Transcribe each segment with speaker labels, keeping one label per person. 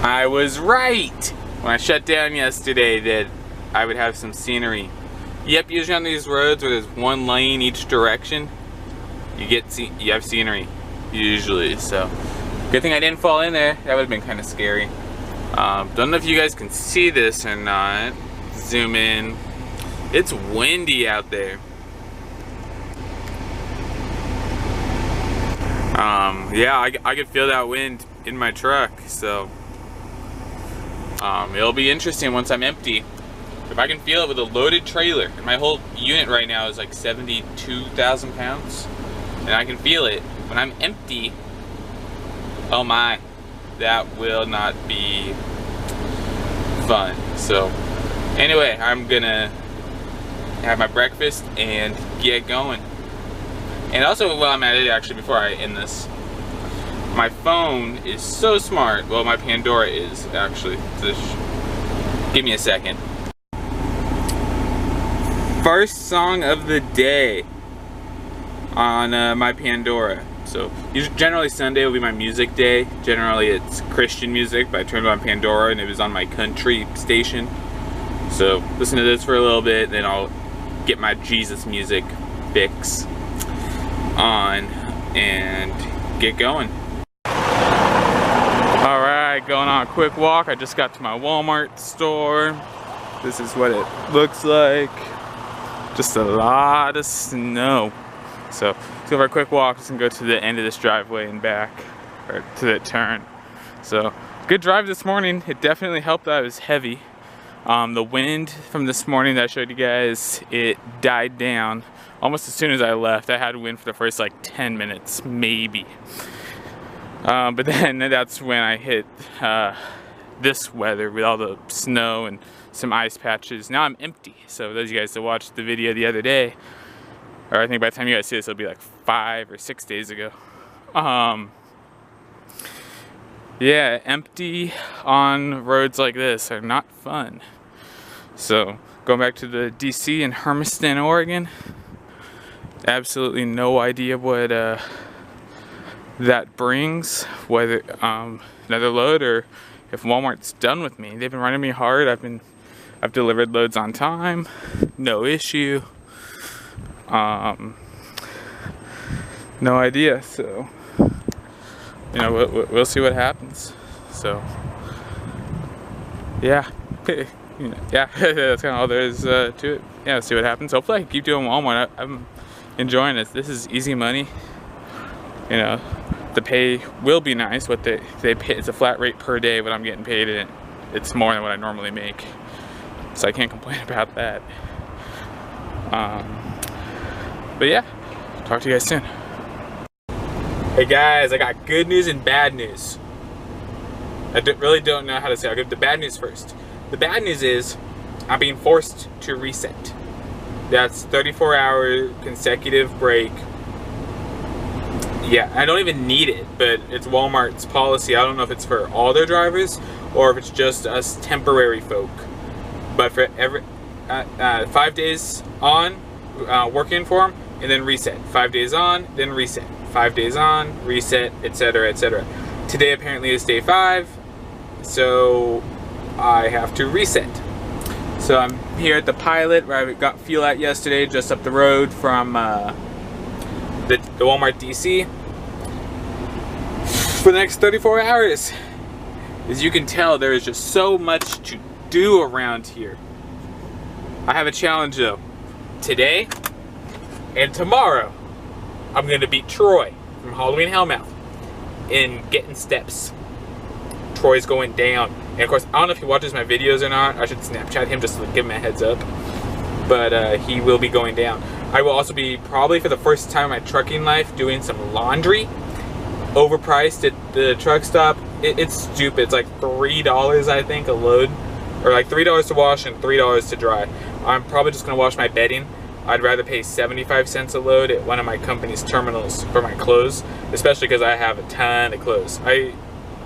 Speaker 1: I was right when I shut down yesterday that I would have some scenery. Yep, usually on these roads where there's one lane each direction, you have scenery usually. So good thing I didn't fall in there. That would have been kind of scary. Don't know if you guys can see this or not. Zoom in. It's windy out there. Yeah, I could feel that wind in my truck, so it'll be interesting once I'm empty. If I can feel it with a loaded trailer, and my whole unit right now is like 72,000 pounds, and I can feel it when I'm empty. Oh my, that will not be fun. So anyway, I'm gonna have my breakfast and get going. And also, while I'm at it, actually, before I end this, my phone is so smart. Well, my Pandora is actually. Just give me a second. First song of the day on my Pandora. So generally Sunday will be my music day. Generally it's Christian music, but I turned it on Pandora and it was on my country station. So listen to this for a little bit, then I'll get my Jesus music fix on and get going. Alright, going on a quick walk. I just got to my Walmart store. This is what it looks like. Just a lot of snow. So let's go for a quick walk. Just gonna go to the end of this driveway and back, or to the turn. So good drive this morning. It definitely helped that it was heavy. The wind from this morning that I showed you guys, it died down almost as soon as I left. I had wind for the first like 10 minutes, maybe. But then that's when I hit this weather with all the snow and some ice patches. Now I'm empty. So those of you guys that watched the video the other day, or I think by the time you guys see this, it'll be like 5 or 6 days ago. Yeah, empty on roads like this are not fun. So going back to the DC in Hermiston, Oregon, absolutely no idea what that brings, whether another load or if Walmart's done with me. They've been running me hard. I've delivered loads on time, no issue. No idea. So you know, we'll see what happens. So yeah, you know, yeah, that's kind of all there is to it. Yeah, let's see what happens. Hopefully I can keep doing Walmart. I'm enjoying it. This is easy money. You know, the pay will be nice. What they pay, it's a flat rate per day. What I'm getting paid, and it's more than what I normally make. So I can't complain about that. But yeah, talk to you guys soon. Hey guys, I got good news and bad news. I really don't know how to say it. I'll give the bad news first. The bad news is I'm being forced to reset. That's 34-hour consecutive break. Yeah, I don't even need it, but it's Walmart's policy. I don't know if it's for all their drivers or if it's just us temporary folk. But for every 5 days on, working for them, and then reset. 5 days on, then reset. 5 days on, reset, etc., etc. Today apparently is day 5, so I have to reset. So I'm here at the Pilot where I got fuel at yesterday, just up the road from the Walmart DC for the next 34 hours. As you can tell, there is just so much to do around here. I have a challenge though. Today and tomorrow, I'm gonna beat Troy from Halloween Hellmouth in getting steps. Troy's going down. And of course, I don't know if he watches my videos or not. I should Snapchat him just to give him a heads up. But he will be going down. I will also be, probably for the first time in my trucking life, doing some laundry. Overpriced at the truck stop. It's stupid. It's like $3, I think, a load. Or like $3 to wash and $3 to dry. I'm probably just gonna wash my bedding. I'd rather pay 75 cents a load at one of my company's terminals for my clothes, especially because I have a ton of clothes. I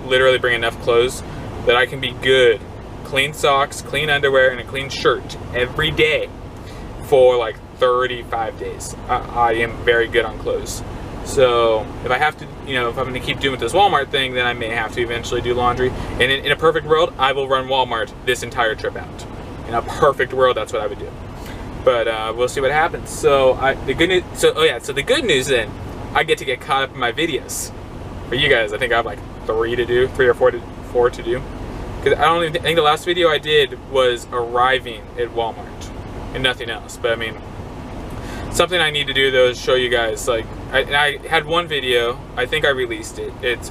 Speaker 1: literally bring enough clothes that I can be good. Clean socks, clean underwear, and a clean shirt every day for like 35 days. I am very good on clothes. So if I have to, you know, if I'm going to keep doing this Walmart thing, then I may have to eventually do laundry. And in a perfect world, I will run Walmart this entire trip out. In a perfect world, that's what I would do. But we'll see what happens. So the good news. So the good news then, I get to get caught up in my videos. For you guys, I think I have like 3 or 4 to do. Because I think the last video I did was arriving at Walmart and nothing else. But I mean, something I need to do though is show you guys, like, I had one video, I think I released it, it's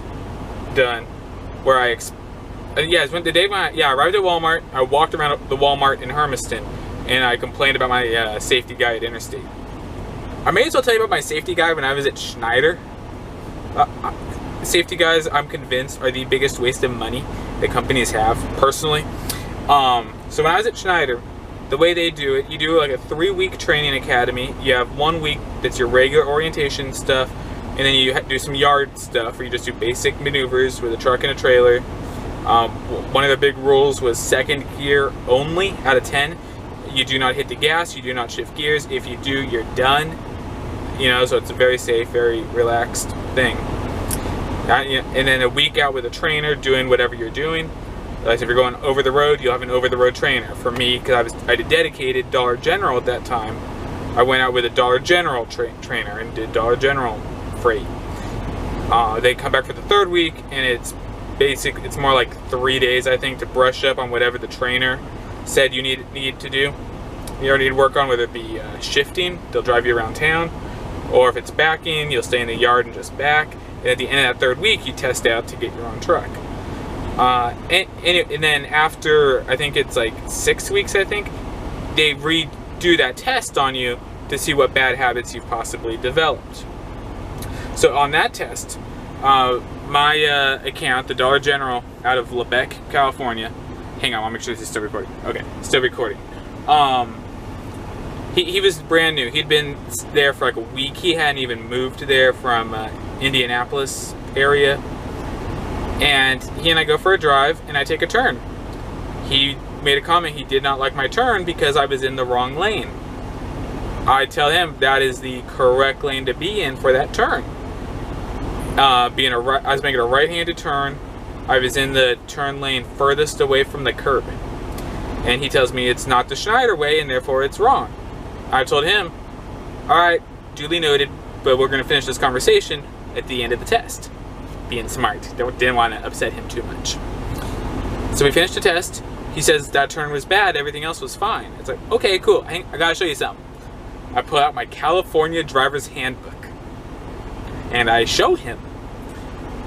Speaker 1: done, where I the day when I arrived at Walmart, I walked around the Walmart in Hermiston, and I complained about my safety guy at Interstate. I may as well tell you about my safety guy when I was at Schneider. Safety guys, I'm convinced, are the biggest waste of money that companies have, personally. So when I was at Schneider, the way they do it, you do like a 3-week training academy. You have 1 week that's your regular orientation stuff, and then you do some yard stuff where you just do basic maneuvers with a truck and a trailer. One of the big rules was 2nd gear only out of 10. You do not hit the gas, you do not shift gears. If you do, you're done. You know, so it's a very safe, very relaxed thing. And then a week out with a trainer doing whatever you're doing. Like if you're going over the road, you'll have an over-the-road trainer. For me, because I did dedicated Dollar General at that time, I went out with a Dollar General trainer and did Dollar General freight. They come back for the 3rd week, and it's more like 3 days, I think, to brush up on whatever the trainer said you need to do. You already need to work on, whether it be shifting, they'll drive you around town, or if it's backing, you'll stay in the yard and just back. And at the end of that 3rd week, you test out to get your own truck. And then after, I think it's like 6 weeks, I think, they redo that test on you to see what bad habits you've possibly developed. So on that test, my account, the Dollar General out of Lebec, California. Hang on, I want to make sure this is still recording. Okay, still recording. He was brand new. He'd been there for like a week. He hadn't even moved there from Indianapolis area. And he and I go for a drive, and I take a turn. He made a comment he did not like my turn because I was in the wrong lane. I tell him that is the correct lane to be in for that turn. I was making a right-handed turn. I was in the turn lane furthest away from the curb. And he tells me it's not the Schneider way, and therefore it's wrong. I told him, all right, duly noted, but we're going to finish this conversation at the end of the test. Being smart. Didn't want to upset him too much. So we finished the test. He says that turn was bad, everything else was fine. It's like, okay, cool, I gotta show you something. I pull out my California Driver's Handbook, and I show him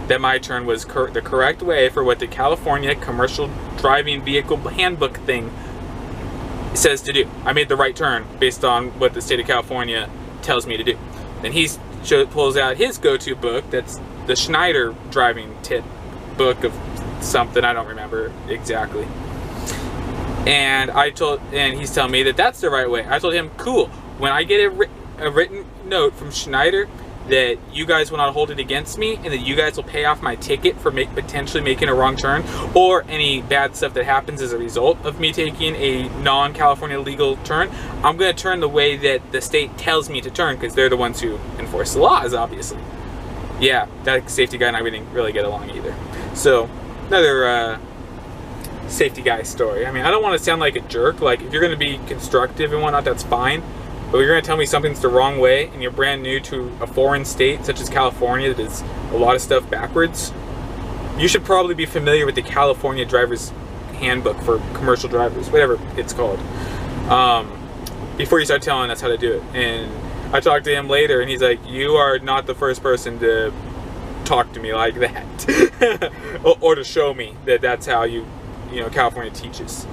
Speaker 1: that my turn was the correct way for what the California Commercial Driving Vehicle Handbook thing says to do. I made the right turn based on what the state of California tells me to do. Then he pulls out his go-to book, that's the Schneider driving tip book of something, I don't remember exactly. And he's telling me that that's the right way. I told him, cool, when I get a written note from Schneider that you guys will not hold it against me and that you guys will pay off my ticket for potentially making a wrong turn or any bad stuff that happens as a result of me taking a non-California legal turn, I'm going to turn the way that the state tells me to turn because they're the ones who enforce the laws, obviously. Yeah, that safety guy and I didn't really get along either. So, another safety guy story. I mean, I don't want to sound like a jerk. Like, if you're going to be constructive and whatnot, that's fine. But if you're going to tell me something's the wrong way and you're brand new to a foreign state such as California that does a lot of stuff backwards, you should probably be familiar with the California Driver's Handbook for commercial drivers, whatever it's called, before you start telling us how to do it. And I talked to him later and he's like, you are not the first person to talk to me like that or to show me that that's how you know, California teaches.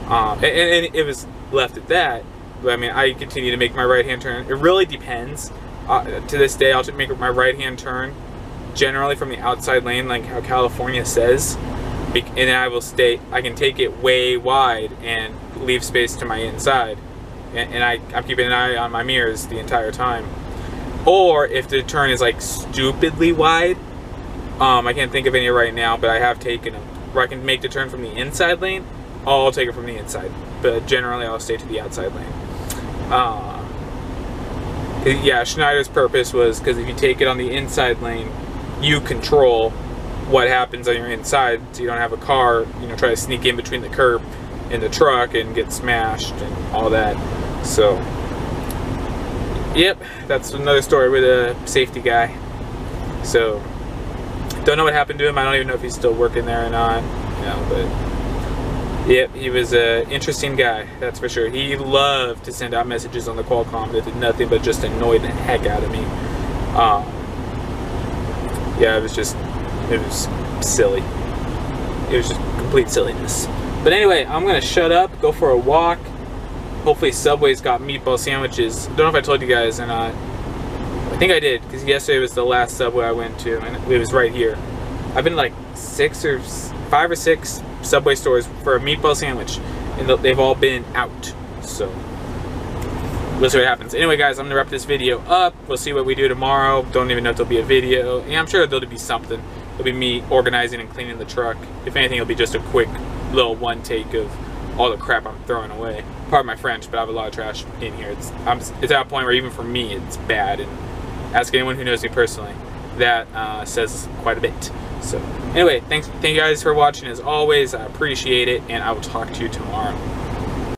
Speaker 1: And it was left at that. I mean, I continue to make my right-hand turn. It really depends. To this day, I'll make my right-hand turn generally from the outside lane, like how California says. And then I can take it way wide and leave space to my inside. And I'm keeping an eye on my mirrors the entire time. Or if the turn is like stupidly wide, I can't think of any right now, but I have taken them. Where I can make the turn from the inside lane, I'll take it from the inside. But generally, I'll stay to the outside lane. Yeah, Schneider's purpose was because if you take it on the inside lane, you control what happens on your inside, so you don't have a car, you know, try to sneak in between the curb and the truck and get smashed and all that. So, yep, that's another story with a safety guy. So, don't know what happened to him. I don't even know if he's still working there or not. You know, but yep, he was an interesting guy, that's for sure. He loved to send out messages on the Qualcomm that did nothing but just annoy the heck out of me. Yeah, it was silly. It was just complete silliness. But anyway, I'm gonna shut up, go for a walk. Hopefully Subway's got meatball sandwiches. Don't know if I told you guys or not. I think I did, because yesterday was the last Subway I went to, and it was right here. I've been like 5 or 6 Subway stores for a meatball sandwich, and they've all been out. So we'll see what happens. Anyway, guys, I'm gonna wrap this video up. We'll see what we do tomorrow. Don't even know if there'll be a video. Yeah, I'm sure there'll be something. It'll be me organizing and cleaning the truck. If anything, it'll be just a quick little one take of all the crap I'm throwing away. Pardon my French, but I have a lot of trash in here. It's at a point where even for me, it's bad. And ask anyone who knows me personally, that says quite a bit. So anyway, thank you guys for watching as always. I appreciate it, and I will talk to you tomorrow.